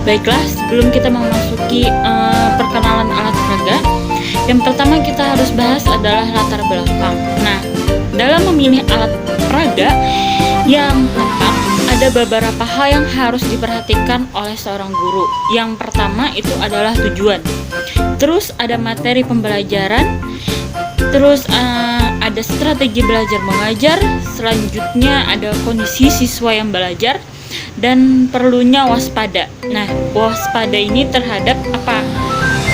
Baiklah, sebelum kita memasuki perkenalan alat peraga, yang pertama kita harus bahas adalah latar belakang. Nah, dalam memilih alat peraga yang tepat, ada beberapa hal yang harus diperhatikan oleh seorang guru. Yang pertama itu adalah tujuan. Terus ada materi pembelajaran. Terus ada strategi belajar mengajar. Selanjutnya ada kondisi siswa yang belajar. Dan perlunya waspada. Nah, waspada ini terhadap apa?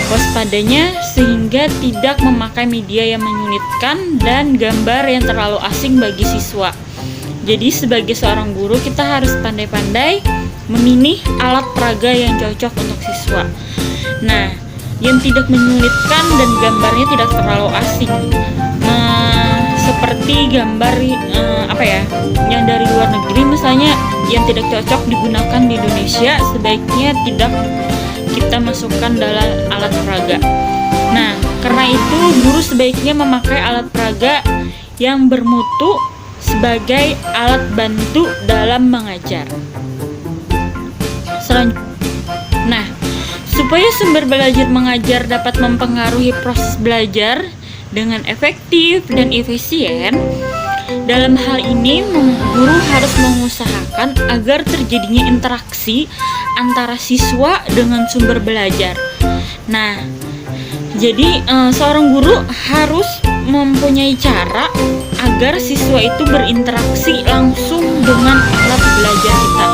Waspadanya sehingga tidak memakai media yang menyulitkan dan gambar yang terlalu asing bagi siswa. Jadi sebagai seorang guru kita harus pandai-pandai memilih alat peraga yang cocok untuk siswa. Nah, yang tidak menyulitkan dan gambarnya tidak terlalu asing. Seperti gambar yang dari luar negeri misalnya, yang tidak cocok digunakan di Indonesia, sebaiknya tidak kita masukkan dalam alat peraga. Nah, karena itu guru sebaiknya memakai alat peraga yang bermutu sebagai alat bantu dalam mengajar. Nah, supaya sumber belajar mengajar dapat mempengaruhi proses belajar dengan efektif dan efisien, dalam hal ini guru harus mengusahakan agar terjadinya interaksi antara siswa dengan sumber belajar. Nah, jadi seorang guru harus mempunyai cara agar siswa itu berinteraksi langsung dengan alat belajar kita.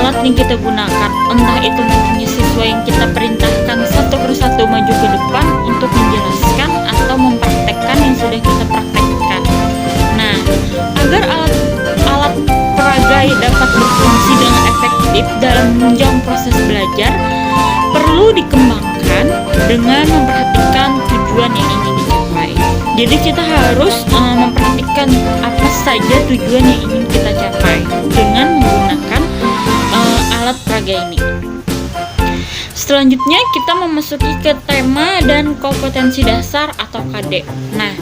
Alat yang kita gunakan, entah itu nantinya siswa yang kita perintahkan satu persatu maju ke depan untuk menjelaskan atau mempraktekkan yang sudah kita praktekkan. Nah, agar alat peraga dapat berfungsi dengan efektif dalam menunjang proses belajar, perlu dikembangkan dengan memperhatikan tujuan yang ingin dicapai. Jadi kita harus memperhatikan apa saja tujuan yang ingin kita capai dengan menggunakan alat peraga ini. Selanjutnya kita memasuki ke tema dan kompetensi dasar atau KD. Nah,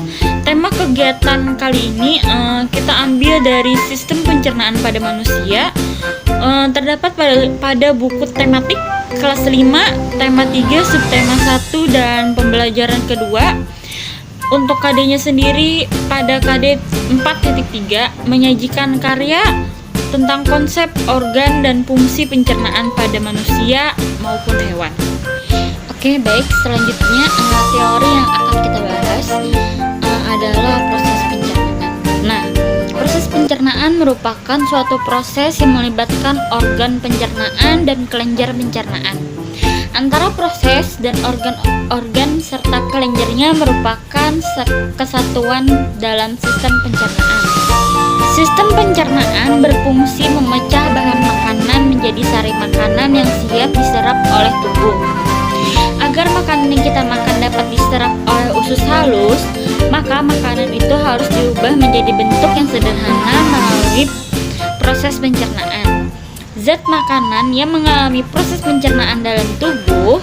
tema kegiatan kali ini kita ambil dari sistem pencernaan pada manusia. Terdapat pada buku tematik kelas 5, tema 3, subtema 1 dan pembelajaran kedua. Untuk KD-nya sendiri pada KD 4.3 menyajikan karya tentang konsep organ dan fungsi pencernaan pada manusia maupun hewan. Oke, baik, selanjutnya teori yang akan kita bahas adalah proses pencernaan. Nah, proses pencernaan merupakan suatu proses yang melibatkan organ pencernaan dan kelenjar pencernaan. Antara proses dan organ serta kelenjarnya merupakan kesatuan dalam sistem pencernaan. Sistem pencernaan berfungsi memecah bahan makanan menjadi sari makanan yang siap diserap oleh tubuh. Agar makanan yang kita makan dapat diserap oleh usus halus, maka makanan itu harus diubah menjadi bentuk yang sederhana melalui proses pencernaan. Zat makanan yang mengalami proses pencernaan dalam tubuh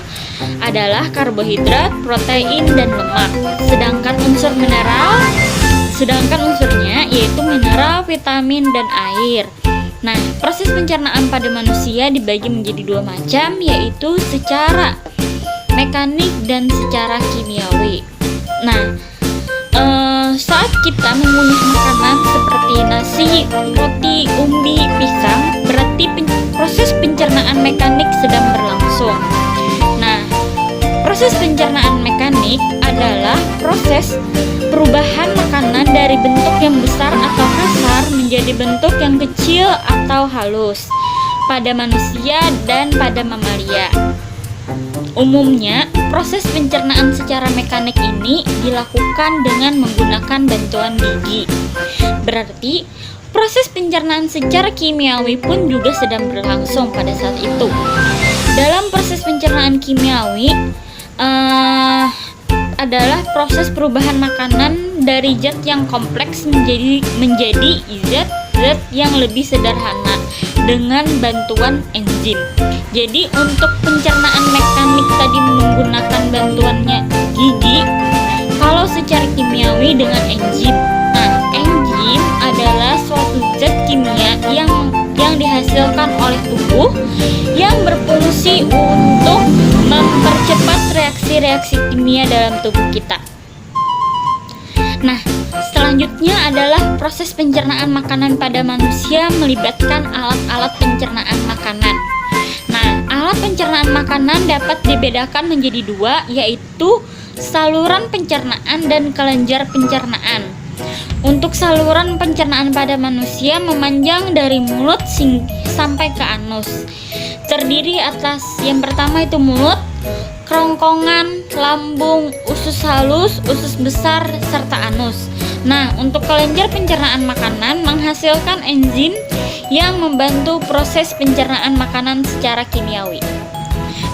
adalah karbohidrat, protein, dan lemak. Sedangkan unsurnya yaitu mineral, vitamin, dan air. Nah, proses pencernaan pada manusia dibagi menjadi dua macam, yaitu secara mekanik dan secara kimiawi. Nah, saat kita mengunyah makanan seperti nasi, roti, umbi, pisang, berarti proses pencernaan mekanik sedang berlangsung. Nah, proses pencernaan mekanik adalah proses perubahan makanan dari bentuk yang besar atau kasar menjadi bentuk yang kecil atau halus pada manusia dan pada mamalia. Umumnya, proses pencernaan secara mekanik ini dilakukan dengan menggunakan bantuan gigi. Berarti, proses pencernaan secara kimiawi pun juga sedang berlangsung pada saat itu. Dalam proses pencernaan kimiawi adalah proses perubahan makanan dari zat yang kompleks menjadi zat yang lebih sederhana dengan bantuan enzim. Jadi untuk pencernaan mekanik tadi menggunakan bantuannya gigi, kalau secara kimiawi dengan enzim. Nah, enzim adalah suatu zat kimia yang dihasilkan oleh tubuh yang berfungsi untuk mempercepat reaksi-reaksi kimia dalam tubuh kita. Nah, selanjutnya adalah proses pencernaan makanan pada manusia melibatkan alat-alat pencernaan makanan. Nah, alat pencernaan makanan dapat dibedakan menjadi dua, yaitu saluran pencernaan dan kelenjar pencernaan. Untuk saluran pencernaan pada manusia memanjang dari mulut sampai ke anus. Terdiri atas yang pertama itu mulut, kerongkongan, lambung, usus halus, usus besar, serta anus. Nah, untuk kelenjar pencernaan makanan menghasilkan enzim yang membantu proses pencernaan makanan secara kimiawi.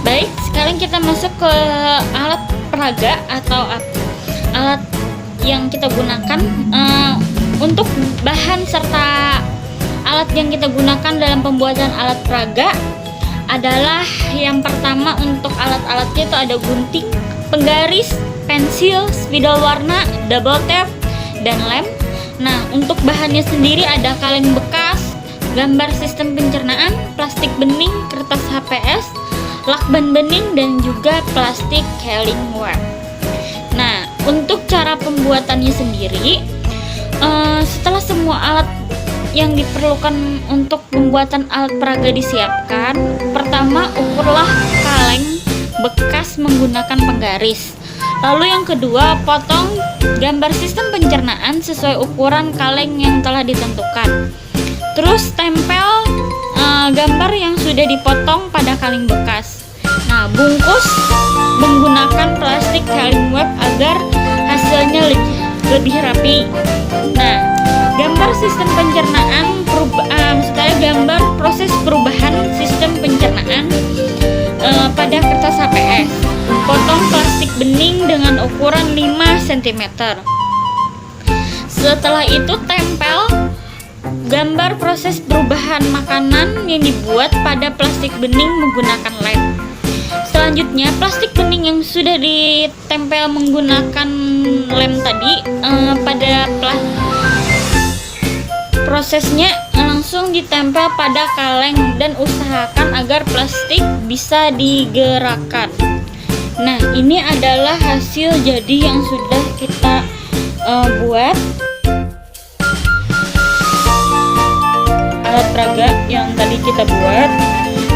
Baik, sekarang kita masuk ke alat peraga atau alat yang kita gunakan untuk bahan serta alat yang kita gunakan dalam pembuatan alat peraga adalah yang pertama untuk alat-alatnya itu ada gunting, penggaris, pensil, spidol warna, double tape, dan lem. Nah, untuk bahannya sendiri ada kaleng bekas, gambar sistem pencernaan, plastik bening, kertas HPS, lakban bening, dan juga plastik Healing Wrap. Nah, untuk cara pembuatannya sendiri, setelah semua alat yang diperlukan untuk pembuatan alat peraga disiapkan, pertama ukurlah kaleng bekas menggunakan penggaris. Lalu yang kedua, potong gambar sistem pencernaan sesuai ukuran kaleng yang telah ditentukan. Terus tempel gambar yang sudah dipotong pada kaleng bekas. Nah, bungkus menggunakan plastik Healing Wrap agar hasilnya lebih rapi. Nah, gambar sistem pencernaan gambar proses perubahan sistem pencernaan pada kertas HPS. Potong plastik bening dengan ukuran 5 cm. Setelah itu tempel gambar proses perubahan makanan yang dibuat pada plastik bening menggunakan lem. Selanjutnya, plastik bening yang sudah ditempel menggunakan lem tadi pada prosesnya langsung ditempel pada kaleng dan usahakan agar plastik bisa digerakkan. Nah, ini adalah hasil jadi yang sudah kita buat alat peraga yang tadi kita buat.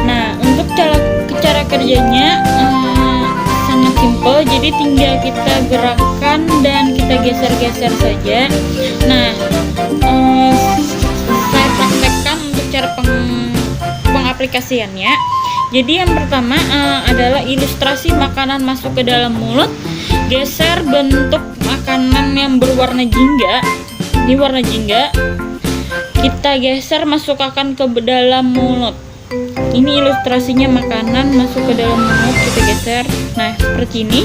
Nah, untuk cara kerjanya sangat simpel, jadi tinggal kita gerakkan dan kita geser-geser saja. Nah, saya praktekkan untuk cara pengaplikasiannya. Jadi yang pertama adalah ilustrasi makanan masuk ke dalam mulut. Geser bentuk makanan yang berwarna jingga. Ini warna jingga. Kita geser, masukkan ke dalam mulut. Ini ilustrasinya makanan masuk ke dalam mulut, kita geser. Nah, seperti ini.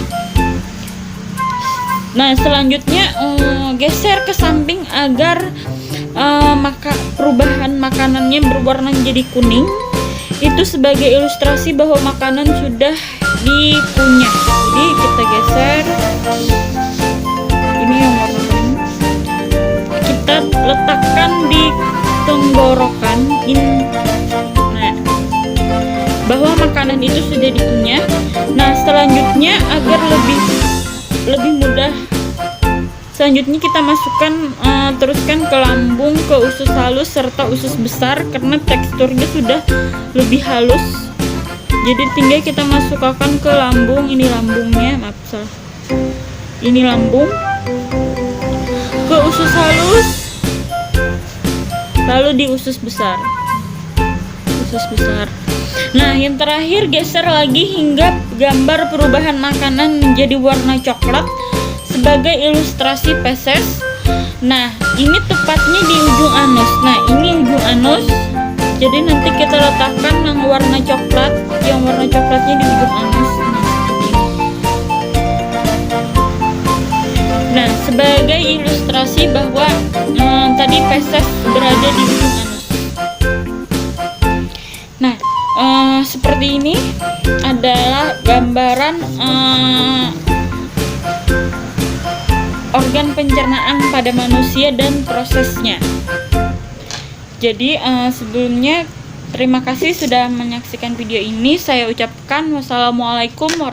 Nah, selanjutnya geser ke samping agar perubahan makanannya berwarna menjadi kuning. Itu sebagai ilustrasi bahwa makanan sudah dikunyah. Jadi kita geser. Ini yang warna kuning. Kita letakkan di tenggorokan. Nah, bahwa makanan itu sudah dikunyah. Nah, selanjutnya agar lebih mudah, selanjutnya kita masukkan teruskan ke lambung, ke usus halus serta usus besar karena teksturnya sudah lebih halus. Jadi tinggal kita masukkan ke lambung. Ini lambungnya, maaf salah. Ini lambung, ke usus halus, lalu di usus besar. Usus besar. Nah, yang terakhir geser lagi hingga gambar perubahan makanan menjadi warna coklat sebagai ilustrasi feses. Nah, ini tepatnya di ujung anus. Nah, ini ujung anus. Jadi nanti kita letakkan yang warna coklat, yang warna coklatnya di ujung anus. Nah, sebagai ilustrasi bahwa tadi feses berada di ujung anus. Nah, seperti ini adalah gambaran organ pencernaan pada manusia dan prosesnya. Jadi sebelumnya Terima kasih sudah menyaksikan video ini. Saya ucapkan wassalamualaikum warahmatullahi wabarakatuh.